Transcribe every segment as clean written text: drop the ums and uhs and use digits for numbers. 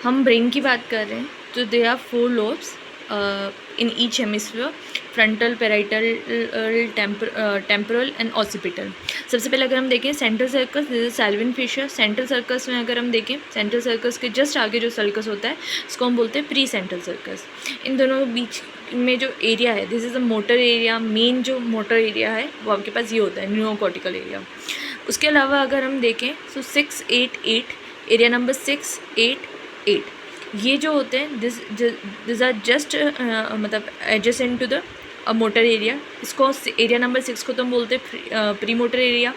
हम ब्रेन की बात कर रहे हैं तो they are 4 lobes in each hemisphere, frontal, parietal, temporal and occipital. सबसे पहले अगर हम देखें central sulcus, this is sylvian fissure. Central sulcus में अगर हम देखें, सेंट्रल सर्कस के जस्ट आगे जो सर्कस होता है इसको हम बोलते हैं प्री सेंट्रल सर्कस। इन दोनों के बीच में जो एरिया है, this is a motor area. Main जो मोटर एरिया है वो आपके पास ये होता है, न्यूरोकॉर्टिकल एरिया। उसके अलावा अगर हम देखें तो 6, 8, 8, एरिया नंबर 6, 8, 8, ये जो होते हैं दिस आर जस्ट मतलब adjacent to the motor area. इसको एरिया नंबर 6 को तो हम बोलते हैं प्री मोटर एरिया।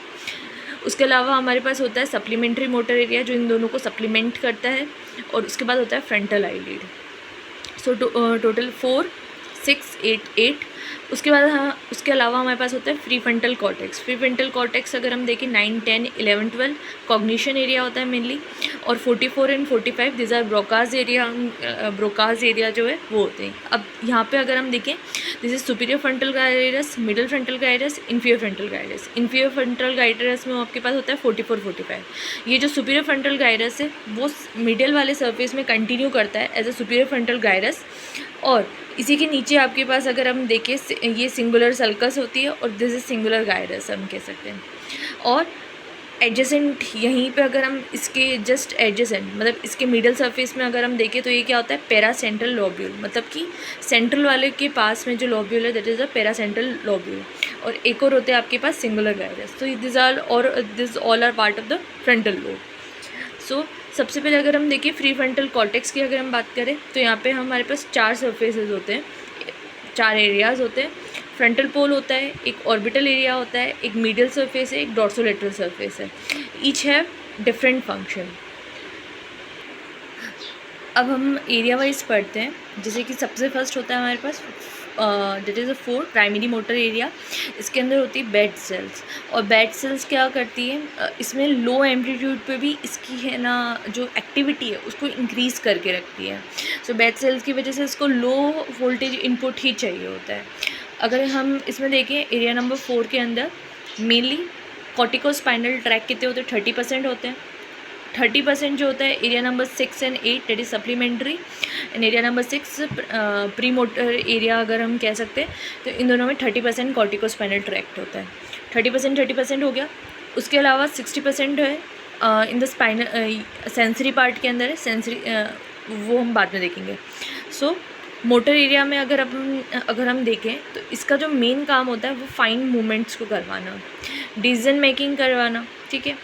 उसके अलावा हमारे पास होता है सप्लीमेंट्री मोटर एरिया जो इन दोनों को सप्लीमेंट करता है, और उसके बाद होता है फ्रंटल आईलिड। So total 4, 6, 8, 8। उसके बाद उसके अलावा हमारे पास होता है free frontal cortex. Free frontal cortex अगर हम देखें 9, 10, 11, 12 कॉग्निशन एरिया होता है मेनली, और 44 and 45 this are Broca's area. Broca's area जो है वो होते हैं। अब यहाँ पे अगर हम देखें, this is superior frontal gyrus, middle frontal gyrus, inferior frontal gyrus. Inferior frontal gyrus में आपके पास होता है 44, 45। ये जो सुपीरियर फ्रंटल गाइरस है वो मिडल वाले सरफेस में कंटिन्यू करता है as a superior frontal gyrus, और इसी के नीचे आपके पास अगर हम देखें ये सिंगुलर सल्कस होती है, और दिस इज सिंगुलर गाइरस हम कह सकते हैं। और एडजेसेंट यहीं पे अगर हम इसके जस्ट एडजेसेंट मतलब इसके मिडल सरफेस में अगर हम देखें तो ये क्या होता है, पैरा सेंट्रल लोब्यूल। मतलब कि सेंट्रल वाले के पास में जो लोब्यूल है that is a paracentral lobule, और एक और होते हैं आपके पास सिंगुलर गाइरस। तो this all are part of the frontal lobe. So सबसे पहले अगर हम देखें फ्री फ्रंटल कॉर्टेक्स की अगर हम बात करें तो यहाँ पे हमारे पास 4 सरफेसेस होते हैं, 4 एरियाज़ होते हैं। फ्रंटल पोल होता है, एक ऑर्बिटल एरिया होता है, एक मीडियल सरफेस है, एक डॉर्सोलेटरल सरफेस है। Each have different function. अब हम एरिया वाइज पढ़ते हैं, जैसे कि सबसे फर्स्ट होता है हमारे पास that is a 4 primary motor area. इसके अंदर होती है बेड सेल्स, और बेड सेल्स क्या करती है, इसमें लो एम्पलीट्यूड पे भी इसकी है ना जो एक्टिविटी है उसको इंक्रीज़ करके रखती है। सो बेड सेल्स की वजह से इसको लो वोल्टेज इनपुट ही चाहिए होता है। अगर हम इसमें देखें एरिया नंबर 4 के अंदर मेनली कॉर्टिकोस्पाइनल ट्रैक कितने होते हैं, 30% होते हैं। 30% जो होता है area number 6 and 8 that is supplementary, and area number 6 pre motor area अगर हम कह सकते हैं। तो इन दोनों में 30% कॉर्टिकोस्पाइनल ट्रैक्ट होता है। 30% हो गया। उसके अलावा 60% है in the spinal sensory part के अंदर है। सेंसरी वो हम बाद में देखेंगे। सो मोटर एरिया में अगर हम देखें तो इसका जो मेन काम होता है वो फाइन मूवमेंट्स को करवाना, डिसीजन मेकिंग करवाना, ठीक है।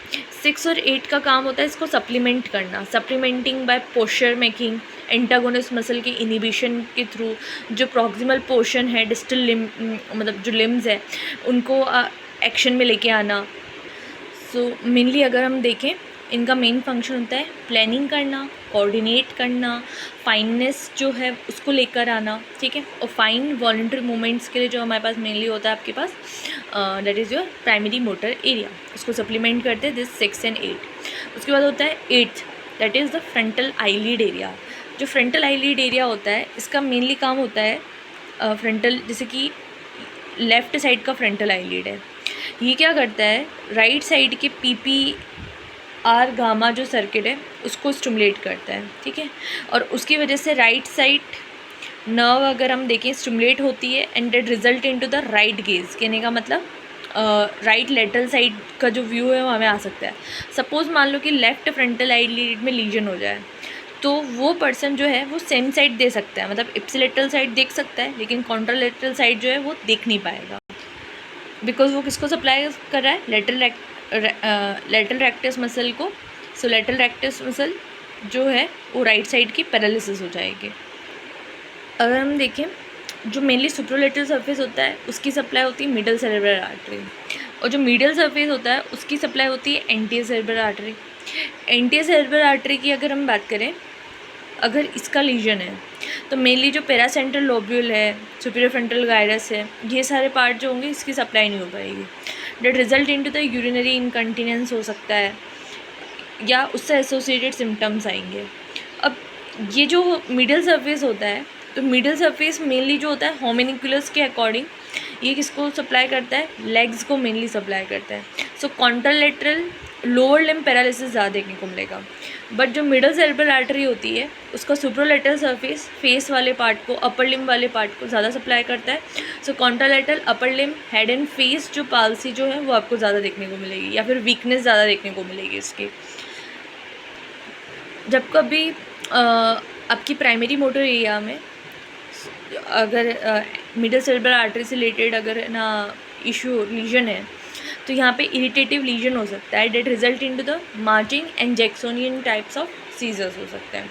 6 और 8 का काम होता है इसको सप्लीमेंट करना, supplementing by posture making, antagonist muscle के इनिबिशन के थ्रू। जो प्रॉक्सिमल पोर्शन है, डिस्टल लिम मतलब जो लिम्स है उनको एक्शन में लेके आना। सो मेनली अगर हम देखें इनका मेन फंक्शन होता है प्लानिंग करना, कोऑर्डिनेट करना, फाइननेस जो है उसको लेकर आना, ठीक है। और फाइन वॉलंटरी मूवमेंट्स के लिए जो हमारे पास मेनली होता है आपके पास that is your primary motor area, उसको सप्लीमेंट करते हैं दिस 6 एंड 8। उसके बाद होता है 8th that is the frontal eyelid area. जो फ्रंटल आईलिड एरिया होता है इसका मेनली काम होता है फ्रंटल, जैसे कि लेफ़्ट साइड का फ्रंटल आईलिड है, ये क्या करता है राइट साइड के PPR गामा जो सर्किट है उसको स्टिमुलेट करता है, ठीक है। और उसकी वजह से राइट साइड नर्व अगर हम देखें स्टिमुलेट होती है, and that result into the right gaze. कहने का मतलब राइट लेटरल साइड का जो व्यू है वो हमें आ सकता है। सपोज़ मान लो कि लेफ़्ट फ्रंटल आईलिड में लीजन हो जाए तो वो पर्सन जो है वो सेम साइड दे सकता है, मतलब इप्सिलेटरल साइड देख सकता है, लेकिन कॉन्ट्रालेटरल साइड जो है वो देख नहीं पाएगा, बिकॉज वो किसको सप्लाई कर रहा है, लेटरल रेक्टस मसल को। सो लेटरल रेक्टस मसल जो है वो राइट साइड की पैरालिसिस हो जाएगी। अगर हम देखें जो मेनली सुप्रोलेटरल सरफेस होता है उसकी सप्लाई होती है मिडल सेरेब्रल आर्टरी, और जो मिडल सरफेस होता है उसकी सप्लाई होती है anterior cerebral artery. Anterior cerebral artery की अगर हम बात करें, अगर इसका लीजन है तो मेनली जो पैरासेंट्रल लोब्यूल है, सुपीरियर फ्रंटल गाइरस है, ये सारे पार्ट जो होंगे इसकी सप्लाई नहीं हो पाएगी। That result into the urinary incontinence हो सकता है, या उससे एसोसिएटेड सिम्टम्स आएंगे। अब ये जो मिडल सरफेस होता है, तो मिडल सरफेस मेनली जो होता है होमिनिकुलस के अकॉर्डिंग ये किसको सप्लाई करता है, लेग्स को मेनली सप्लाई करता है। So contralateral lower limb paralysis ज़्यादा देखने को मिलेगा। बट जो मिडल सेरेब्रल आर्टरी होती है उसका सुप्रोलेटरल सरफेस फेस वाले पार्ट को, अपर लिम्ब वाले पार्ट को ज़्यादा सप्लाई करता है। So contralateral upper limb head and face जो पाल्सी जो है वो आपको ज़्यादा देखने को मिलेगी, या फिर वीकनेस ज़्यादा देखने को मिलेगी इसकी। जब कभी आपकी प्राइमरी मोटर एरिया में अगर मिडल सेरेब्रल आर्टरी से रिलेटेड अगर ना इशू लीजन है तो यहाँ पे इरिटेटिव लीजन हो सकता है, that result into the marching and Jacksonian types of seizures हो सकते हैं।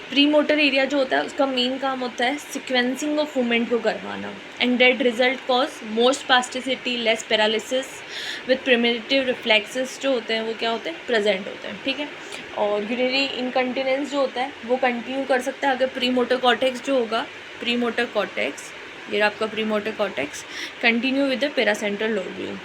प्री मोटर एरिया जो होता है उसका मेन काम होता है सिक्वेंसिंग ऑफ मूवमेंट को करवाना, and that result cause more spasticity, less paralysis with primitive reflexes जो होते हैं वो क्या होते हैं, प्रेजेंट होते हैं, ठीक है। और यूरिनरी इनकंटिनेंस जो होता है वो कंटिन्यू कर सकता है अगर प्री मोटर कॉर्टेक्स जो होगा, प्री मोटर कॉर्टेक्स, ये आपका pre motor cortex continue with the paracentral lobule.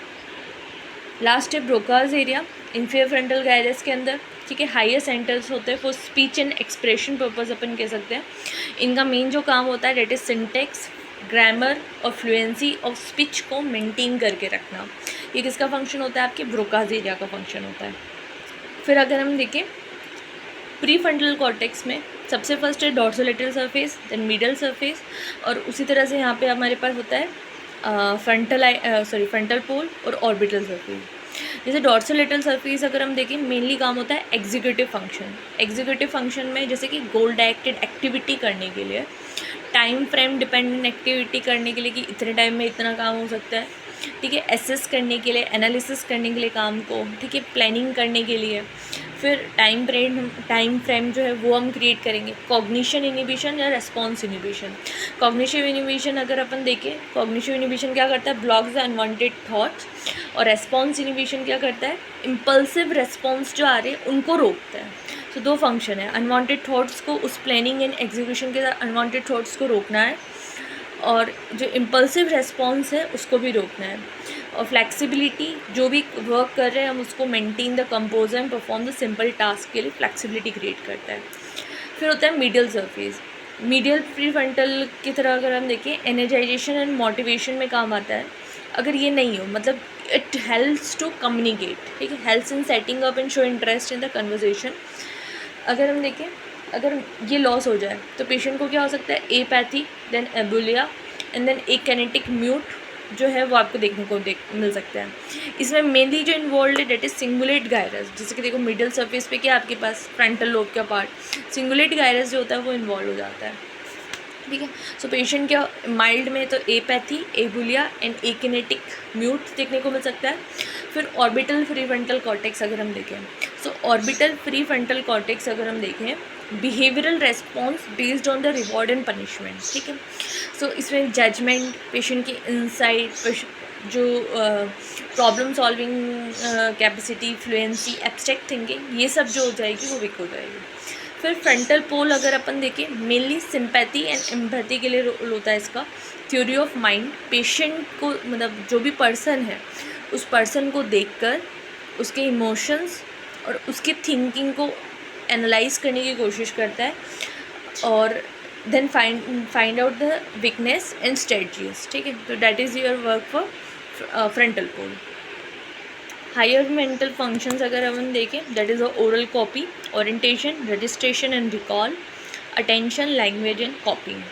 Last है Broca's area inferior frontal gyrus के अंदर, ठीक है। हायर सेंटर्स होते हैं for speech and expression purpose अपन कह सकते हैं। इनका मेन जो काम होता है डेट इज सिंटेक्स, ग्रामर और फ्लुएंसी ऑफ स्पीच को मेंटेन करके रखना। ये किसका फंक्शन होता है, आपके ब्रोकाज एरिया का फंक्शन होता है। फिर अगर हम देखें प्री फ्रंटल कॉर्टेक्स में सबसे फर्स्ट है dorsolateral surface, then middle surface, और उसी तरह से यहाँ पे हमारे पास होता है फ्रंटल पोल और ऑर्बिटल सरफेस। जैसे डॉर्सोलेटरल सरफेस अगर हम देखें मेनली काम होता है एग्जीक्यूटिव फंक्शन। एग्जीक्यूटिव फंक्शन में जैसे कि गोल डायरेक्टेड एक्टिविटी करने के लिए, टाइम फ्रेम डिपेंडेंट एक्टिविटी करने के लिए कि इतने टाइम में इतना काम हो सकता है, ठीक है। एसेस करने के लिए, एनालिसिस करने के लिए काम को, ठीक है, प्लानिंग करने के लिए। फिर टाइम फ्रेम जो है वो हम क्रिएट करेंगे। कॉग्निशन इनिबिशन या रेस्पॉन्स इनिबिशन। कॉग्निटिव इनिबिशन अगर अपन देखें, कॉग्निटिव इनिबिशन क्या करता है, ब्लॉक्स द अनवांटेड थॉट्स, और रेस्पॉन्स इनिबिशन क्या करता है, इम्पल्सिव रेस्पॉन्स जो आ रहे हैं उनको रोकता है। तो दो फंक्शन है, अनवांटेड थॉट्स को उस प्लानिंग एंड एग्जीक्यूशन के साथ अनवांटेड थॉट्स को रोकना है, और जो इम्पल्सिव रेस्पॉन्स है उसको भी रोकना है। और फ्लेक्सिबिलिटी, जो भी वर्क कर रहे हैं हम उसको maintain the composer and perform the simple task के लिए फ्लेक्सिबिलिटी क्रिएट करता है। फिर होता है medial surface. Medial pre frontal की तरह अगर हम देखें एनर्जाइजेशन एंड मोटिवेशन में काम आता है। अगर ये नहीं हो, मतलब इट हेल्प्स टू कम्युनिकेट, ठीक है, helps in setting up and show interest in the conversation. अगर हम देखें अगर ये लॉस हो जाए तो पेशेंट को क्या हो सकता है, apathy, then abulia, and then akinetic mute जो है वो आपको देखने को मिल सकता है। इसमें मेनली जो इन्वॉल्व है डेट इज सिंगुलेट गायरस। जैसे कि देखो मिडिल सरफेस पे क्या आपके पास फ्रंटल लोब का पार्ट, सिंगुलेट गायरस जो होता है वो इन्वॉल्व हो जाता है, ठीक है। सो पेशेंट क्या माइल्ड में तो एपैथी, एबुलिया एंड एकेनेटिक म्यूट देखने को मिल सकता है। फिर ऑर्बिटल फ्री फ्रंटल कॉर्टेक्स अगर हम देखें, सो ऑर्बिटल फ्री फ्रंटल कॉर्टेक्स अगर हम देखें behavioural response based on the reward and punishment, ठीक है। सो इसमें जजमेंट, पेशेंट की इंसाइट, जो problem solving capacity, fluency, abstract thinking, ये सब जो हो जाएगी वो वीक हो जाएगी। फिर फ्रंटल पोल अगर अपन देखें मेनली सिंपैथी एंड एम्पैथी के लिए रोल होता है इसका। थ्योरी ऑफ माइंड, पेशेंट को मतलब जो भी पर्सन है उस पर्सन को देखकर उसके इमोशंस और उसकी थिंकिंग को एनालाइज करने की कोशिश करता है, और then find out the weakness and strategies, ठीक है। तो that is your work for frontal pole. Higher mental functions अगर हम देखें that is a oral copy, orientation, registration and recall, attention, language and कॉपिंग।